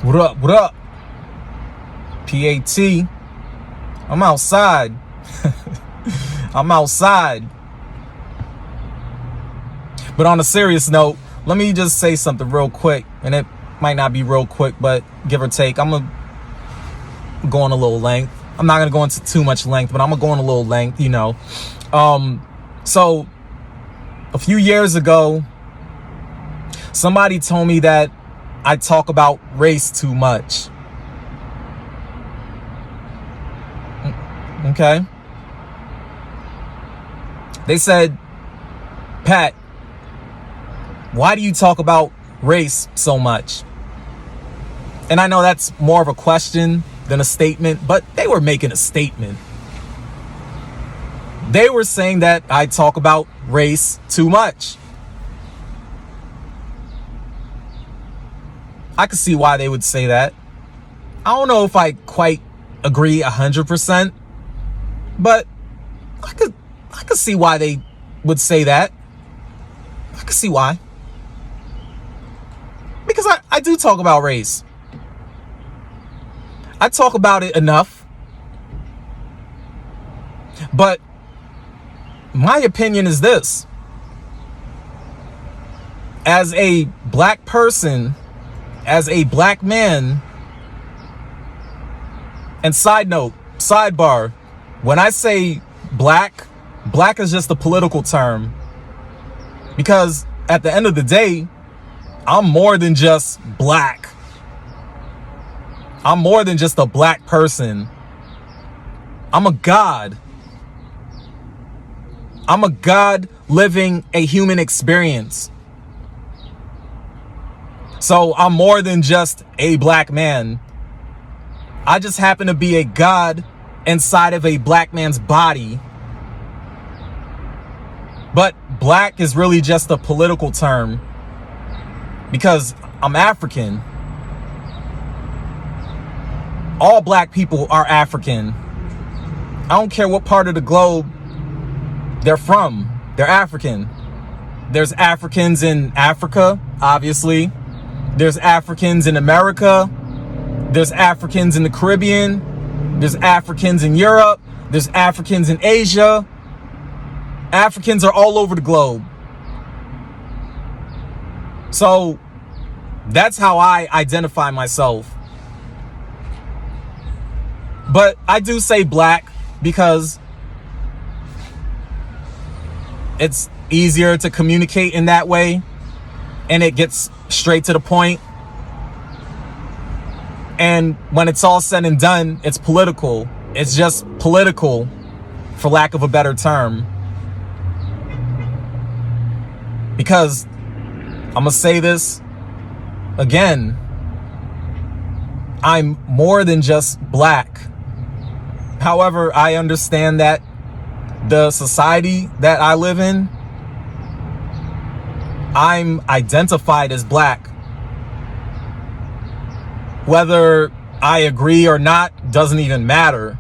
What up? What up? P.A.T. I'm outside. I'm outside. But on a serious note, let me just say something real quick. And it might not be real quick, but give or take. I'm going to go on a little length. I'm not going to go into too much length, but I'm going to go on a little length, you know. So a few years ago, somebody told me that I talk about race too much. Okay. They said, Pat, why do you talk about race so much? And I know that's more of a question than a statement, but they were making a statement. They were saying that I talk about race too much. I could see why they would say that. I don't know if I quite agree 100%, but I could see why they would say that. I could see why. Because I do talk about race. I talk about it enough. But my opinion is this. As a black person, as a black man, and side note, sidebar, when I say black is just a political term. Because at the end of the day, I'm more than just black. I'm more than just a black person. I'm a God. I'm a God living a human experience. So I'm more than just a black man. I just happen to be a God inside of a black man's body. But black is really just a political term because I'm African. All black people are African. I don't care what part of the globe they're from. They're African. There's Africans in Africa, obviously. There's Africans in America. There's Africans in the Caribbean. There's Africans in Europe. There's Africans in Asia. Africans are all over the globe. So that's how I identify myself. But I do say black because it's easier to communicate in that way. And it gets straight to the point. And when it's all said and done, it's political. It's just political, for lack of a better term. Because, I'm going to say this again, I'm more than just black. However, I understand that the society that I live in, I'm identified as black. Whether I agree or not doesn't even matter,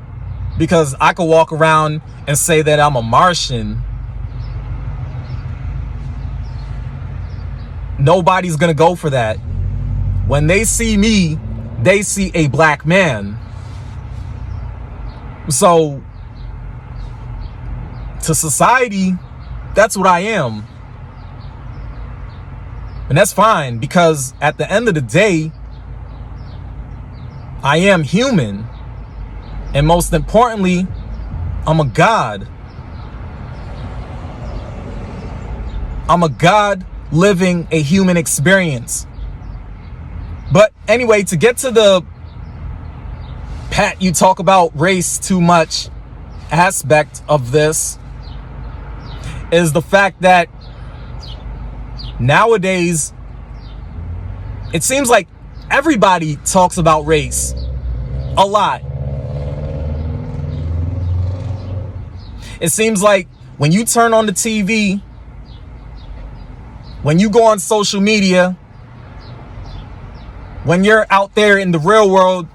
because I could walk around and say that I'm a Martian. Nobody's gonna go for that. When they see me, they see a black man. So to society, that's what I am. And that's fine, because at the end of the day, I am human. And most importantly, I'm a God. I'm a God living a human experience. But anyway, to get to the Pat, you talk about race too much aspect of this, is the fact that nowadays, it seems like everybody talks about race a lot. It seems like when you turn on the TV, when you go on social media, when you're out there in the real world,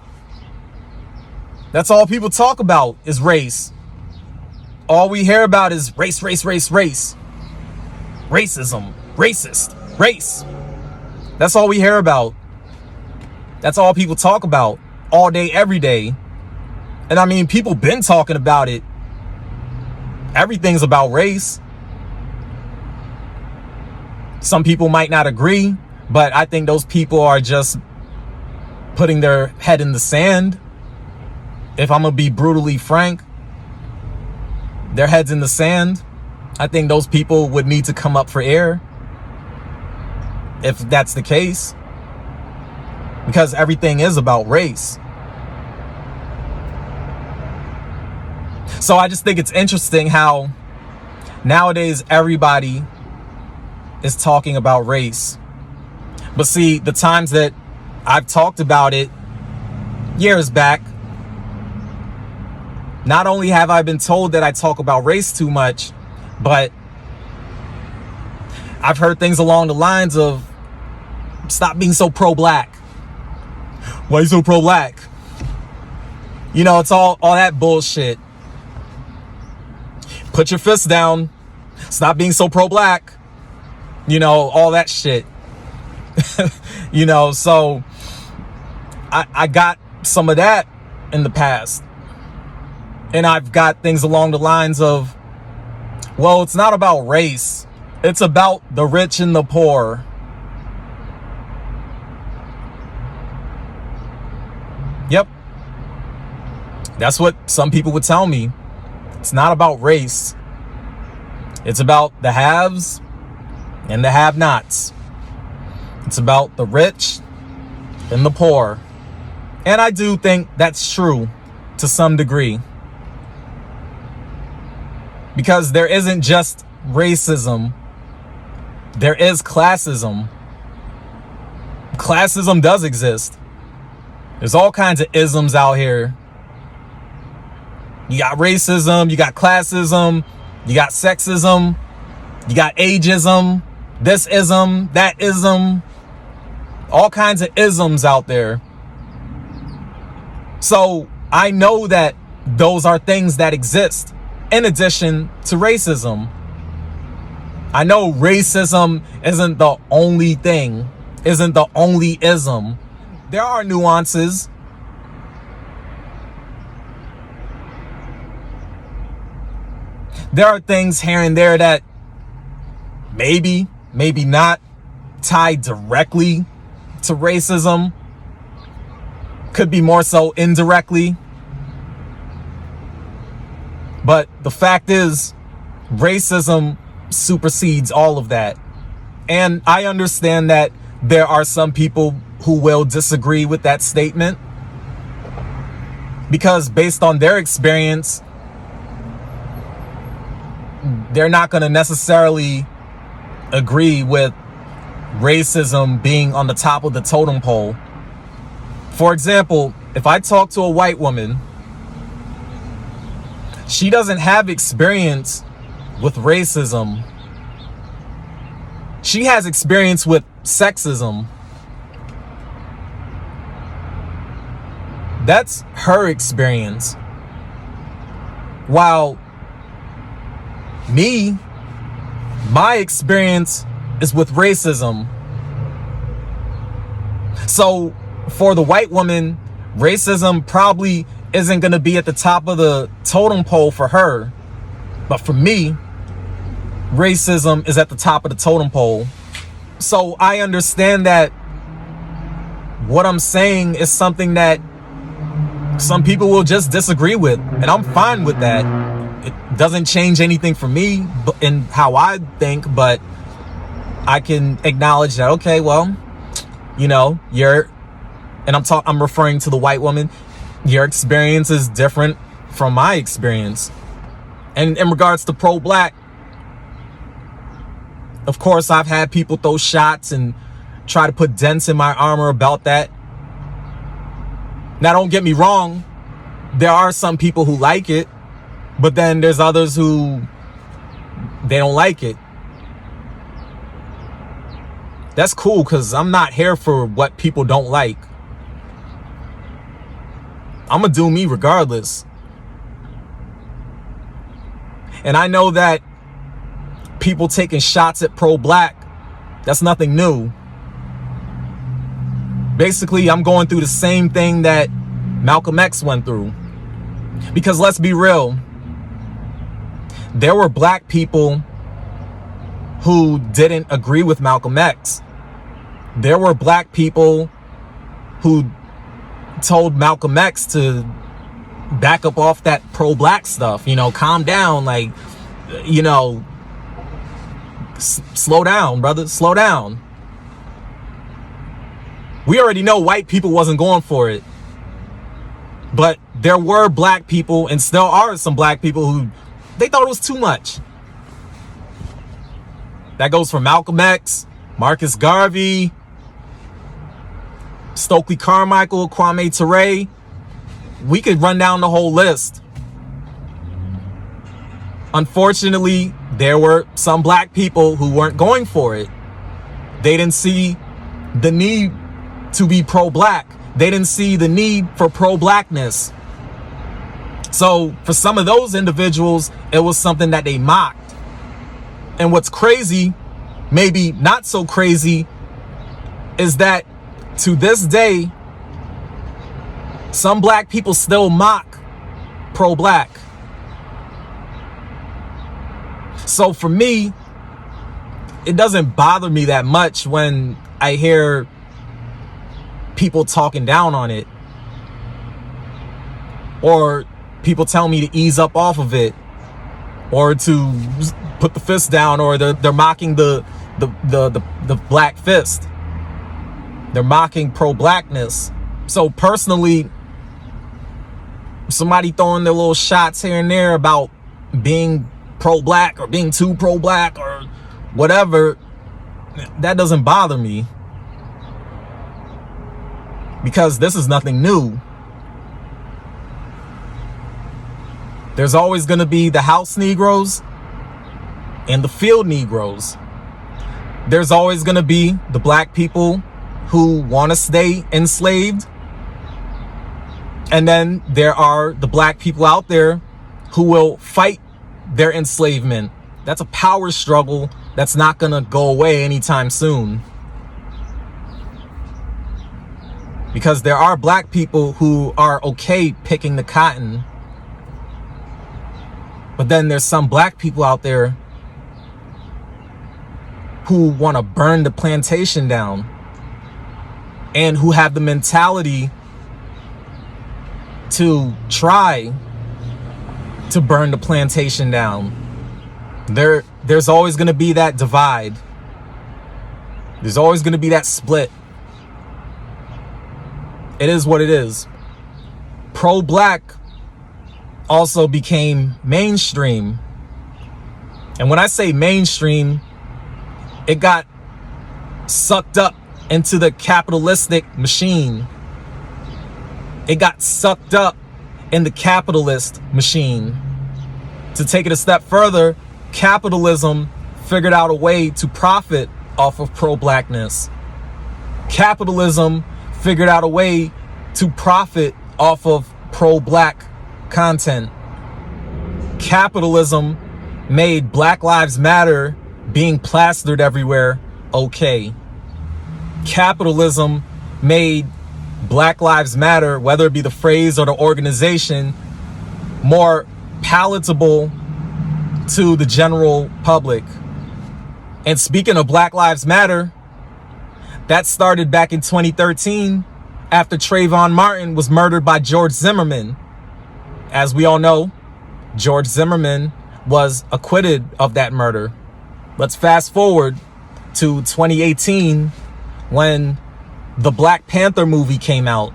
that's all people talk about is race. All we hear about is race, race, race, race. Racism, racist, race. That's all we hear about. That's all people talk about all day, every day. And I mean, people been talking about it. Everything's about race. Some people might not agree, but I think those people are just putting their head in the sand. If I'm gonna be brutally frank, their heads in the sand. I think those people would need to come up for air if that's the case, because everything is about race. So I just think it's interesting how nowadays everybody is talking about race. But see, the times that I've talked about it years back, not only have I been told that I talk about race too much, but I've heard things along the lines of, stop being so pro-black. Why are you so pro-black? You know, it's all that bullshit. Put your fists down. Stop being so pro-black. You know, all that shit. You know, so I got some of that in the past. And I've got things along the lines of, well, it's not about race. It's about the rich and the poor. Yep. That's what some people would tell me. It's not about race. It's about the haves and the have-nots. It's about the rich and the poor. And I do think that's true to some degree. Because there isn't just racism. There is classism. Classism does exist. There's all kinds of isms out here. You got racism, you got classism, you got sexism, you got ageism, this ism, that ism, all kinds of isms out there. So I know that those are things that exist in addition to racism. I know racism isn't the only thing, isn't the only ism. There are nuances. There are things here and there that maybe not tied directly to racism. Could be more so indirectly. But the fact is, racism supersedes all of that. And I understand that there are some people who will disagree with that statement, because based on their experience, they're not going to necessarily agree with racism being on the top of the totem pole. For example, if I talk to a white woman, she doesn't have experience with racism. She has experience with sexism. That's her experience. While me, my experience is with racism. So for the white woman, racism probably isn't going to be at the top of the totem pole for her. But for me, racism is at the top of the totem pole. So I understand that what I'm saying is something that some people will just disagree with, and I'm fine with that. It doesn't change anything for me in how I think, but I can acknowledge that, okay, well, you know, I'm referring to the white woman, your experience is different from my experience. And in regards to pro-black, of course, I've had people throw shots and try to put dents in my armor about that. Now, don't get me wrong. There are some people who like it, but then there's others who, they don't like it. That's cool, because I'm not here for what people don't like. I'm going to do me regardless. And I know that people taking shots at pro-black, that's nothing new. Basically, I'm going through the same thing that Malcolm X went through. Because let's be real, there were black people who didn't agree with Malcolm X. There were black people who told Malcolm X to back up off that pro-black stuff, you know, calm down, like, you know, slow down, brother, slow down. We already know white people wasn't going for it. But there were black people, and still are some black people, who they thought it was too much. That goes for Malcolm X, Marcus Garvey, Stokely Carmichael, Kwame Ture. We could run down the whole list. Unfortunately, there were some black people who weren't going for it. They didn't see the need to be pro-black. They didn't see the need for pro-blackness. So for some of those individuals, it was something that they mocked. And what's crazy, maybe not so crazy, is that to this day, some black people still mock pro-black. So for me, it doesn't bother me that much when I hear people talking down on it, or people tell me to ease up off of it, or to put the fist down, or they're mocking the black fist. They're mocking pro-blackness. So personally, somebody throwing their little shots here and there about being pro-black or being too pro-black or whatever, that doesn't bother me, because this is nothing new. There's always going to be the house Negroes and the field Negroes. There's always going to be the black people who want to stay enslaved. And then there are the black people out there who will fight their enslavement. That's a power struggle that's not going to go away anytime soon. Because there are black people who are okay picking the cotton. But then there's some black people out there who want to burn the plantation down, and who have the mentality to try to burn the plantation down. There's always going to be that divide. There's always going to be that split. It is what it is. Pro-black also became mainstream. And when I say mainstream, it got sucked up into the capitalistic machine. It got sucked up in the capitalist machine. To take it a step further, capitalism figured out a way to profit off of pro-blackness. Capitalism figured out a way to profit off of pro-black content. Capitalism made Black Lives Matter being plastered everywhere okay. Capitalism made Black Lives Matter, whether it be the phrase or the organization, more palatable to the general public. And speaking of Black Lives Matter, that started back in 2013 after Trayvon Martin was murdered by George Zimmerman. As we all know, George Zimmerman was acquitted of that murder. Let's fast forward to 2018 when the Black Panther movie came out.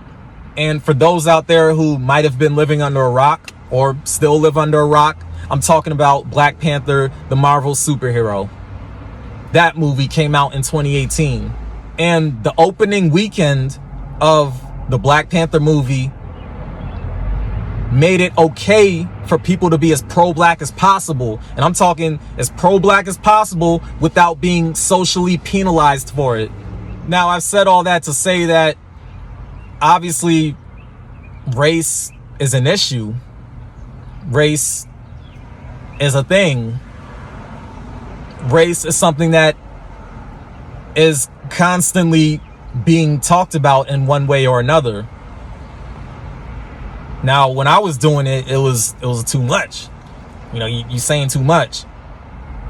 And for those out there who might have been living under a rock or still live under a rock, I'm talking about Black Panther, the Marvel superhero. That movie came out in 2018. And the opening weekend of the Black Panther movie made it okay for people to be as pro-black as possible. And I'm talking as pro-black as possible without being socially penalized for it. Now, I've said all that to say that obviously race is an issue. Race is a thing. Race is something that is constantly being talked about in one way or another. Now, when I was doing it, it was too much. You know, you saying too much.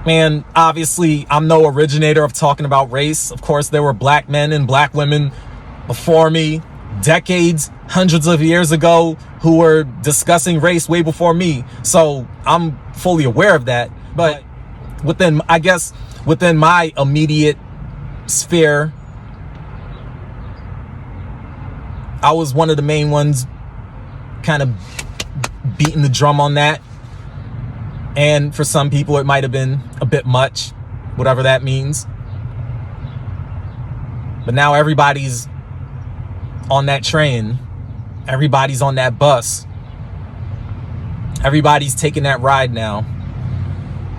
Man, obviously, I'm no originator of talking about race. Of course, there were black men and black women before me, decades, hundreds of years ago, who were discussing race way before me. So I'm fully aware of that. But within my immediate sphere, I was one of the main ones kind of beating the drum on that. And for some people, it might have been a bit much, whatever that means. But now everybody's on that train. Everybody's on that bus. Everybody's taking that ride now.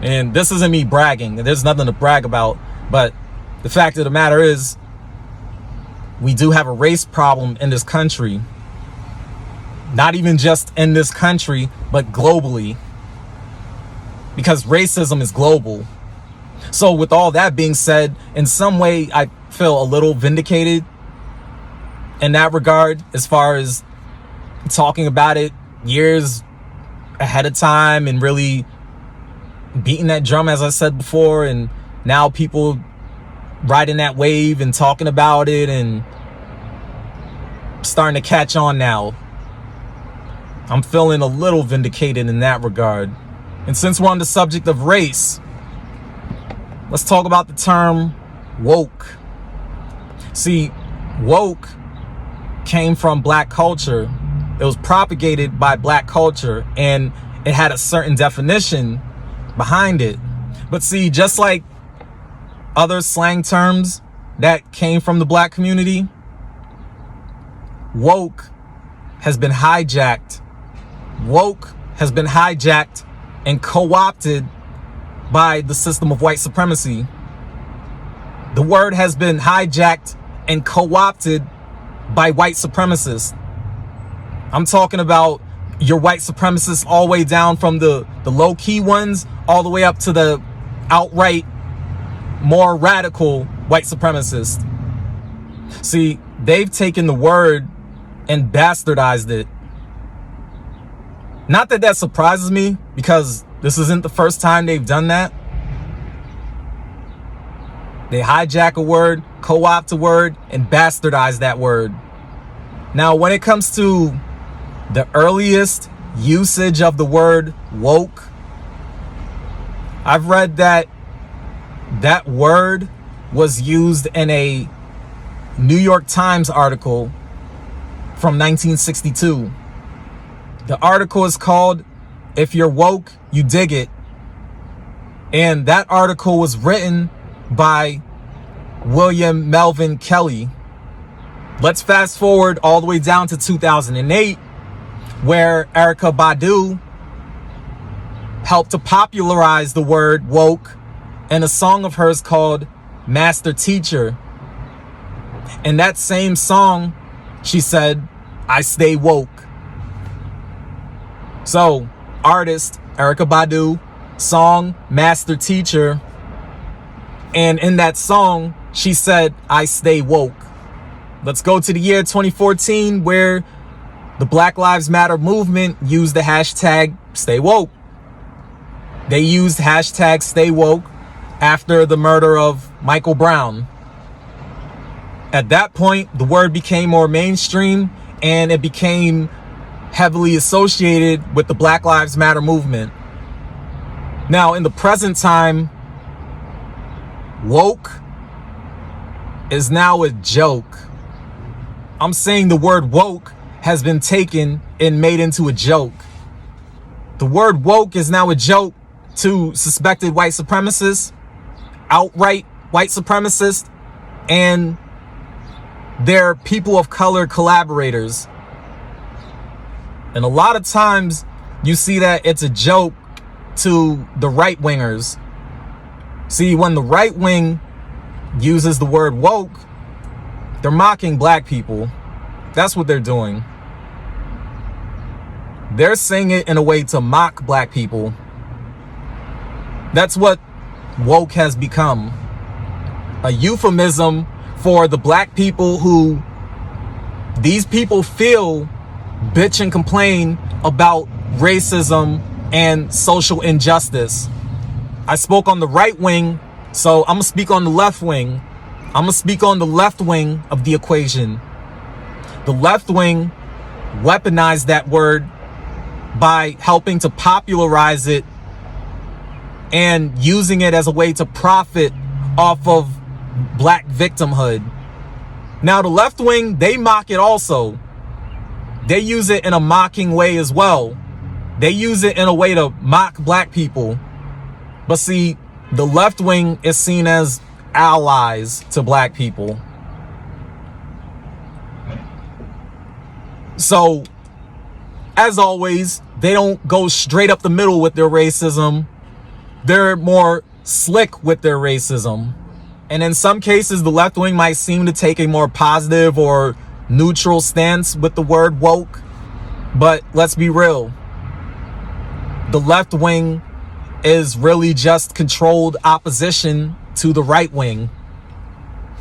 And this isn't me bragging. There's nothing to brag about. But the fact of the matter is, we do have a race problem in this country. Not even just in this country, but globally. Because racism is global. So with all that being said, in some way, I feel a little vindicated in that regard, as far as talking about it years ahead of time and really beating that drum, as I said before, and now people riding that wave and talking about it and starting to catch on now. I'm feeling a little vindicated in that regard. And since we're on the subject of race, let's talk about the term woke. See, woke came from black culture. It was propagated by black culture, and it had a certain definition behind it. But see, just like other slang terms that came from the black community, woke has been hijacked. Woke has been hijacked and co-opted by the system of white supremacy. The word has been hijacked and co-opted by white supremacists. I'm talking about your white supremacists all the way down from the low-key ones all the way up to the outright more radical white supremacists. See, they've taken the word and bastardized it. Not that that surprises me, because this isn't the first time they've done that. They hijack a word, co-opt a word, and bastardize that word. Now, when it comes to the earliest usage of the word woke, I've read that that word was used in a New York Times article from 1962. The article is called "If You're Woke, You Dig It." And that article was written by William Melvin Kelly. Let's fast forward all the way down to 2008, where Erykah Badu helped to popularize the word woke in a song of hers called Master Teacher. In that same song, she said, "I stay woke." So, artist Erykah Badu, song Master Teacher, and in that song, she said, "I stay woke." Let's go to the year 2014, where the Black Lives Matter movement used the hashtag Stay Woke. They used hashtag Stay Woke after the murder of Michael Brown. At that point, the word became more mainstream, and it became heavily associated with the Black Lives Matter movement. Now, in the present time, woke is now a joke. I'm saying the word woke has been taken and made into a joke. The word woke is now a joke to suspected white supremacists, outright white supremacists, and their people of color collaborators. And a lot of times you see that it's a joke to the right wingers. See, when the right wing uses the word woke, they're mocking black people. That's what they're doing. They're saying it in a way to mock black people. That's what woke has become. A euphemism for the black people who these people feel bitch and complain about racism and social injustice. I spoke on the right wing, so I'm gonna speak on the left wing. I'm gonna speak on the left wing of the equation. The left wing weaponized that word by helping to popularize it and using it as a way to profit off of black victimhood. Now the left wing, they mock it also. They use it in a mocking way as well. They use it in a way to mock black people. But see, the left wing is seen as allies to black people. So, as always, they don't go straight up the middle with their racism. They're more slick with their racism. And in some cases, the left wing might seem to take a more positive or neutral stance with the word woke. But let's be real. The left wing is really just controlled opposition to the right wing.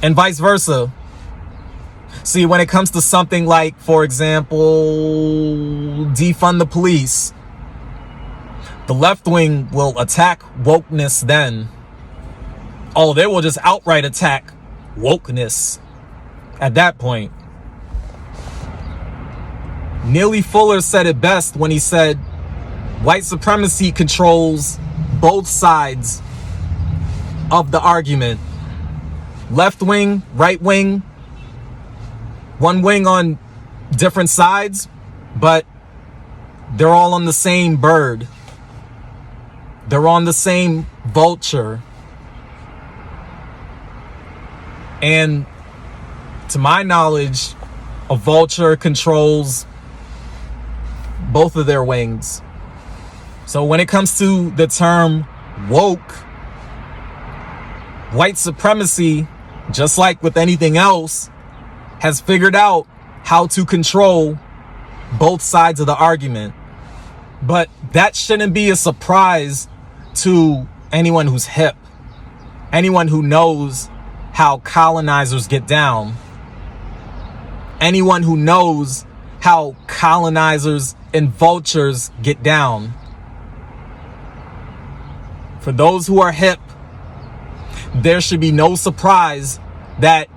And vice versa. See, when it comes to something like, for example, defund the police, the left wing will attack wokeness then. Oh, they will just outright attack wokeness at that point. Neely Fuller said it best when he said, white supremacy controls both sides of the argument. Left wing, right wing, one wing on different sides, but they're all on the same bird. They're on the same vulture. And to my knowledge, a vulture controls both of their wings. So when it comes to the term woke, white supremacy, just like with anything else, has figured out how to control both sides of the argument. But that shouldn't be a surprise to anyone who's hip, anyone who knows how colonizers get down, anyone who knows how colonizers and vultures get down. For those who are hip, there should be no surprise that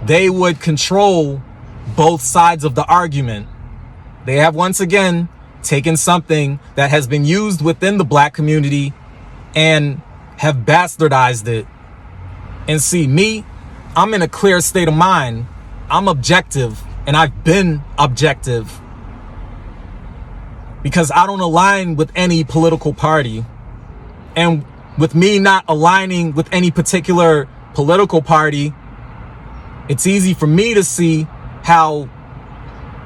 they would control both sides of the argument. They have once again taken something that has been used within the black community and have bastardized it. And see, me, I'm in a clear state of mind. I'm objective, and I've been objective because I don't align with any political party. And with me not aligning with any particular political party, it's easy for me to see how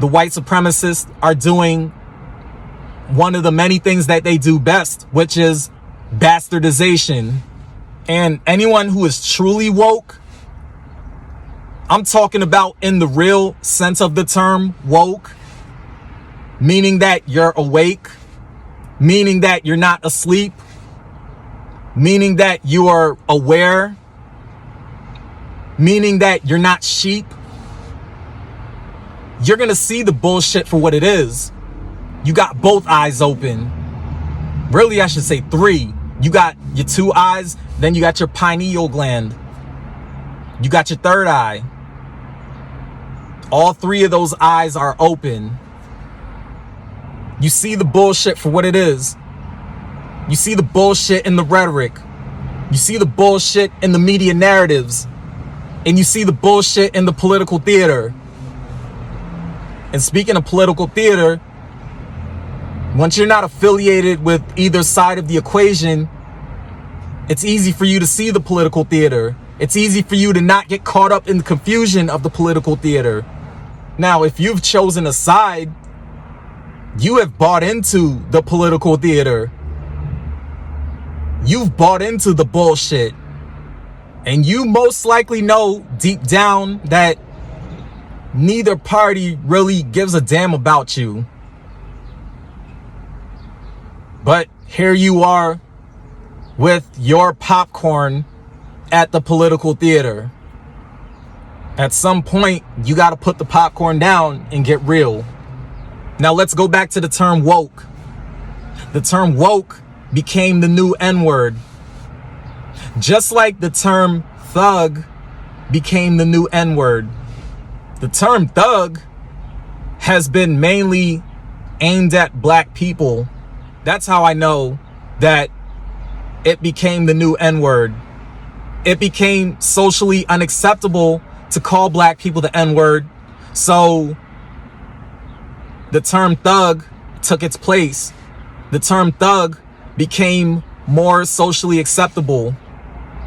the white supremacists are doing one of the many things that they do best, which is bastardization. And anyone who is truly woke, I'm talking about in the real sense of the term woke, meaning that you're awake, meaning that you're not asleep, meaning that you are aware, meaning that you're not sheep. You're gonna see the bullshit for what it is. You got both eyes open. Really, I should say three. You got your two eyes, then you got your pineal gland. You got your third eye. All three of those eyes are open. You see the bullshit for what it is. You see the bullshit in the rhetoric. You see the bullshit in the media narratives. And you see the bullshit in the political theater. And speaking of political theater, once you're not affiliated with either side of the equation, it's easy for you to see the political theater. It's easy for you to not get caught up in the confusion of the political theater. Now, if you've chosen a side, you have bought into the political theater. You've bought into the bullshit. And you most likely know deep down that neither party really gives a damn about you. But here you are with your popcorn at the political theater. At some point, you got to put the popcorn down and get real. Now let's go back to the term woke. The term woke became the new N-word. Just like the term thug became the new N-word. The term thug has been mainly aimed at black people. That's how I know that it became the new N-word. It became socially unacceptable to call black people the N-word. So the term thug took its place. The term thug became more socially acceptable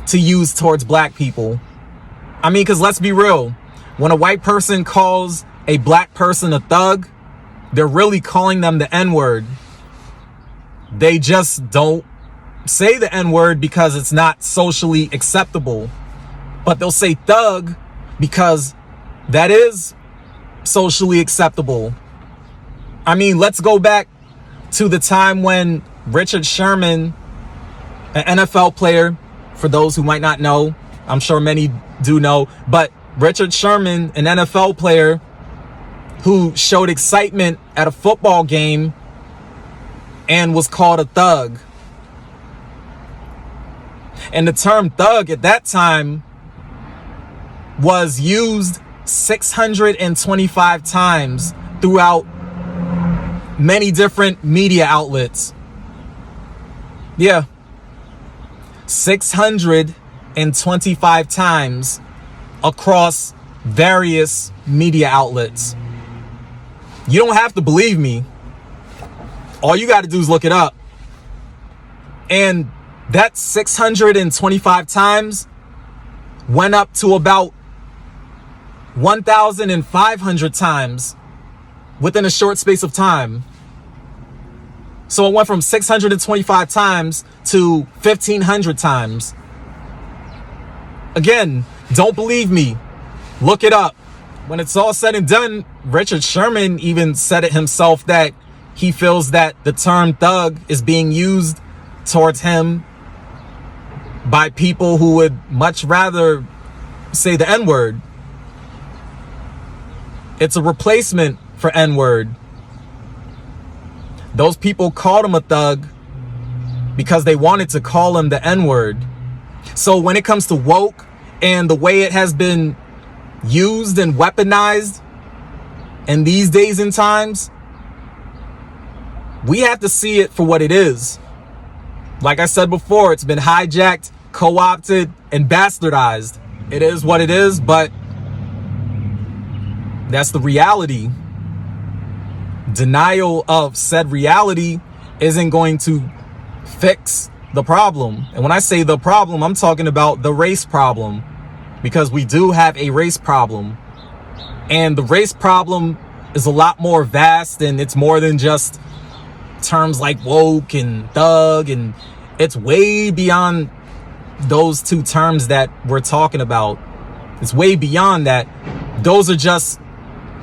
to use towards black people. I mean, because let's be real. When a white person calls a black person a thug, they're really calling them the N-word. They just don't say the N-word because it's not socially acceptable. But they'll say thug because that is socially acceptable. I mean, let's go back to the time when Richard Sherman, an NFL player, for those who might not know, I'm sure many do know, but Richard Sherman, an NFL player who showed excitement at a football game and was called a thug. And the term thug at that time was used 625 times throughout many different media outlets. Yeah. 625 times across various media outlets. You don't have to believe me. All you got to do is look it up. And that 625 times went up to about 1,500 times within a short space of time. So it went from 625 times to 1,500 times. Again, don't believe me. Look it up. When it's all said and done, Richard Sherman even said it himself that he feels that the term thug is being used towards him by people who would much rather say the N-word. It's a replacement for N-word. Those people called him a thug because they wanted to call him the N-word. So when it comes to woke and the way it has been used and weaponized in these days and times, we have to see it for what it is. Like I said before, it's been hijacked, co-opted, and bastardized. It is what it is, but that's the reality. Denial of said reality isn't going to fix the problem. And when I say the problem, I'm talking about the race problem, because we do have a race problem. And the race problem is a lot more vast, and it's more than just terms like woke and thug, and it's way beyond those two terms that we're talking about. It's way beyond that. Those are just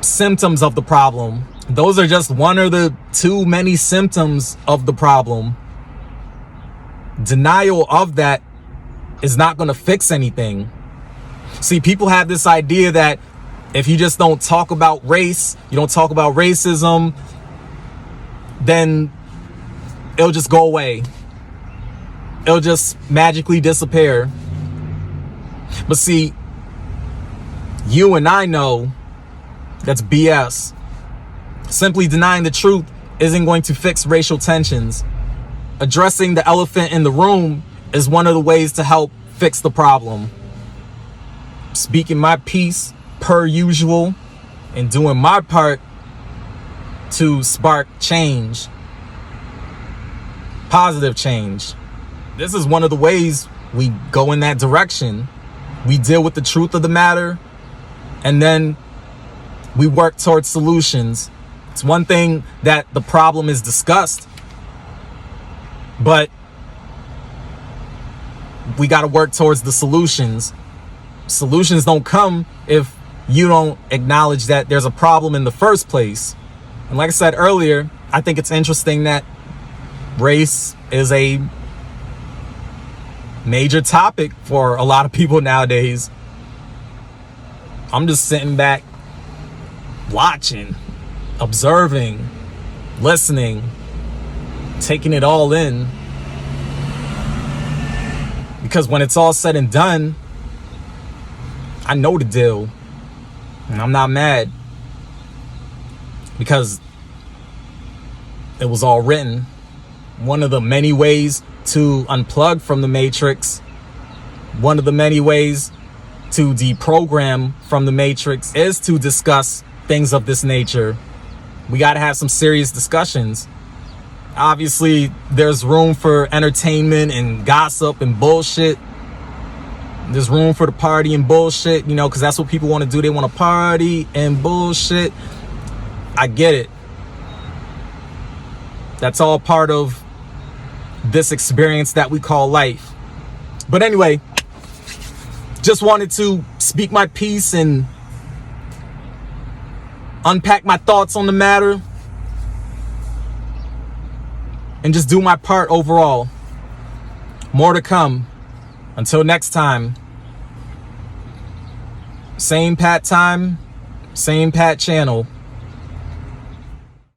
symptoms of the problem. Those are just one or the too many symptoms of the problem. Denial of that is not going to fix anything. See, people have this idea that if you just don't talk about race, you don't talk about racism, then it'll just go away. It'll just magically disappear. But see, you and I know that's BS. Simply denying the truth isn't going to fix racial tensions. Addressing the elephant in the room is one of the ways to help fix the problem. Speaking my piece per usual and doing my part to spark change. Positive change. This is one of the ways we go in that direction. We deal with the truth of the matter, and then we work towards solutions. It's one thing that the problem is discussed, but we got to work towards the solutions. Solutions don't come if you don't acknowledge that there's a problem in the first place. And like I said earlier, I think it's interesting that race is a major topic for a lot of people nowadays. I'm just sitting back, watching, observing, listening, taking it all in. Because when it's all said and done, I know the deal. And I'm not mad. Because it was all written. One of the many ways to unplug from the matrix, one of the many ways to deprogram from the matrix is to discuss things of this nature. We got to have some serious discussions. Obviously, there's room for entertainment and gossip and bullshit. There's room for the party and bullshit, you know, because that's what people want to do. They want to party and bullshit. I get it. That's all part of this experience that we call life. But anyway, just wanted to speak my piece and unpack my thoughts on the matter and just do my part overall. More to come. Until next time. Same Pat time, same Pat channel.